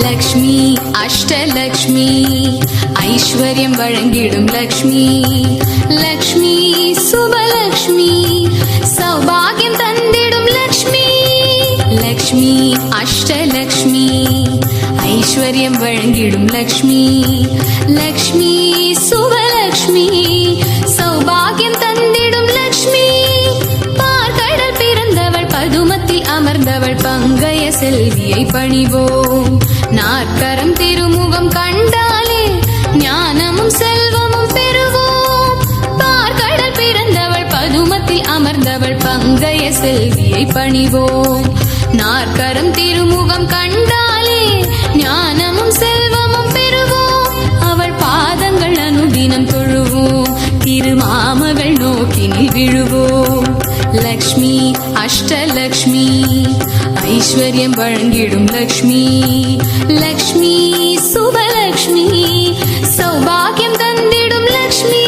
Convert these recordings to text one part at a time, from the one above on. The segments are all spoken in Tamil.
லக்ஷ்மி அஷ்டலக்ஷ்மி ஐஸ்வர்யம் வழங்கிடும் லக்ஷ்மி லக்ஷ்மி சுபலக்ஷ்மி சௌபாகியம் தந்திடும் லக்ஷ்மி லக்ஷ்மி அஷ்டலக்ஷ்மி ஐஸ்வர்யம் வழங்கிடும் லக்ஷ்மி லக்ஷ்மி சுபலக்ஷ்மி சௌபாகியம் தந்திடும் லக்ஷ்மி பார்க்கடல் பிறந்தவள் பதுமத்தில் அமர்ந்தவள் பங்கய செல்வியை பணிவோம் நாற்கரம் திருமுகம் கண்டாலே ஞானமும் செல்வமும் பெறுவோம் பார்க்கடல் பிறந்தவள் பதுமத்தில் அமர்ந்தவள் பங்கய செல்வியை பணிவோம் நாற்கரம் திருமுகம் கண்டாலே ஞானமும் செல்வமும் பெறுவோம் அவள் பாதங்கள் அனுதினம் தொழுவோம் திருமாமகள் நோக்கினில் விழுவோம் லக்ஷ்மி அஷ்டலக்ஷ்மி ஐஸ்வர்யம் வழங்கிடும் லக்ஷ்மி லக்ஷ்மி சுபலக்ஷ்மி சௌபாகியம் தந்திடும் லக்ஷ்மி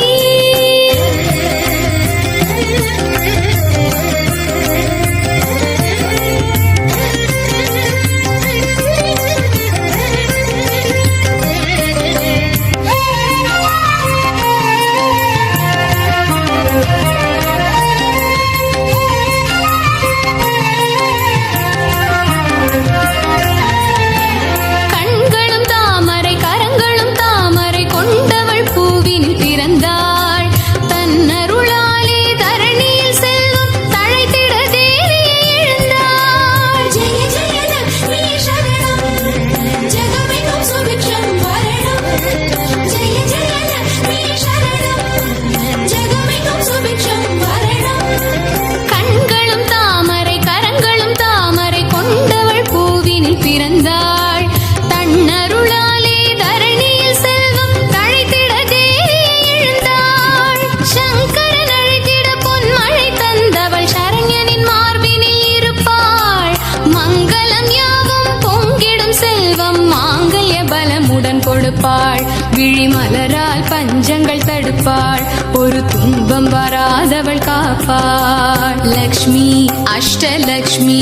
கொடுப்பாள் விழிமலரால் பஞ்சங்கள் தடுப்பாள் ஒரு துன்பம் வராதவள் காப்பாள் லக்ஷ்மி அஷ்டலக்ஷ்மி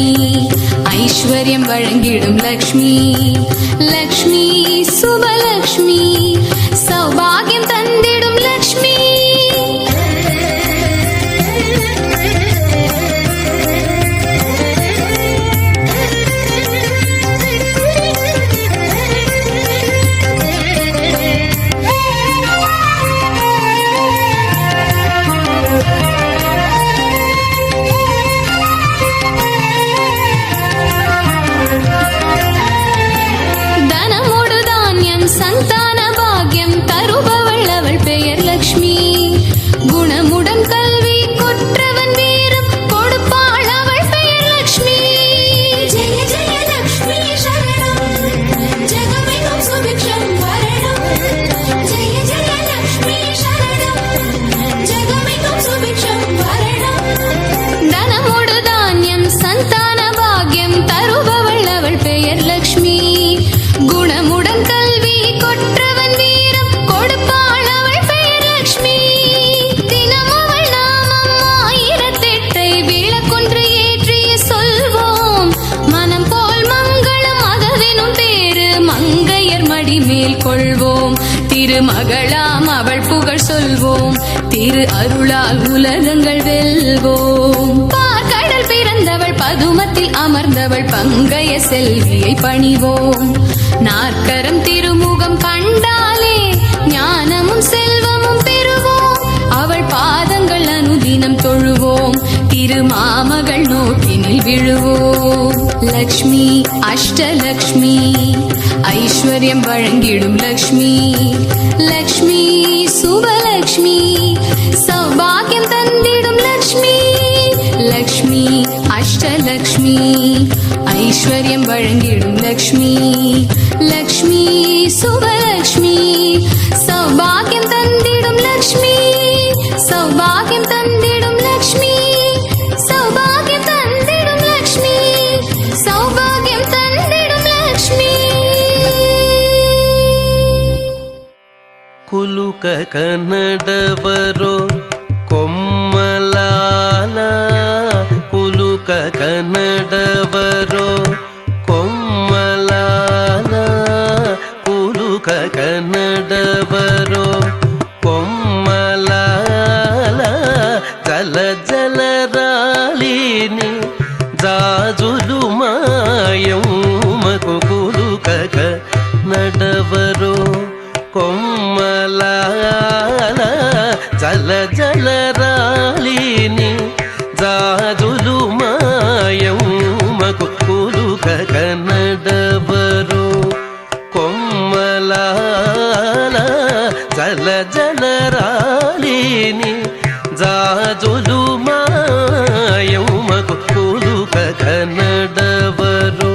ஐஸ்வர்யம் வழங்கிடும் லக்ஷ்மி லக்ஷ்மி சுபலக்ஷ்மி சௌபாகியம் தந்திடும் லக்ஷ்மி சந்தான பாக்யம் தருபவள் திரு அருளால் உலகங்கள் வெல்வோம். பார்க்கடல் பிறந்தவள் பதுமத்தில் அமர்ந்தவள் பங்கைய செல்வியை பணிவோம். நாற்கரம் திருமுகம் கண்டாலே ஞானமும் செல்வமும் பெறுவோம். அவள் பாதங்கள் அனுதினம் தொழுவோம். திருமாமகள் நோக்கினில் விழுவோம். லக்ஷ்மி அஷ்டலக்ஷ்மி ஐஸ்வர்யம் வழங்கிடும் லக்ஷ்மி. லக்ஷ்மி சுபலக்ஷ்மி சௌபாகியம் தந்திடும் லக்ஷ்மி. லக்ஷ்மி அஷ்டலக்ஷ்மி ஐஸ்வர்யம் வழங்கிடும் லக்ஷ்மி. லக்ஷ்மி சுபலக்ஷ்மி சௌபாகியம் தந்திடும் லக்ஷ்மி. சௌபாகியம் தந்திடும் லக்ஷ்மி. சௌபாகியம் தந்திடும் லக்ஷ்மி. சௌபாகியம் தந்திடும் லக்ஷ்மி. ಕುಲುಕ ಕನ್ನಡವರೋ ಕೊಮ್ಮಲಾಲ ಕುಲುಕ ಕನ್ನಡವರೋ ಕೊಮ್ಮಲಾಲ ಕುಲುಕ ಕನ್ನಡವರೋ ಕೊಮ್ಮಲಾಲ ಜಲ ಜಲರಾಲಿನಿ ಜಾಜುಲು ಮಾಯಮ್ಮಕು ಕುಲುಕ ಕನ್ನಡವರೋ కొమ్మలాల జల జలరాలిని జాజులు మాయమ్మకు కులుక కన్నడవరు. కొమ్మలాల జల జలరాలిని జాజులు మాయమ్మకు కులుక కన్నడవరు.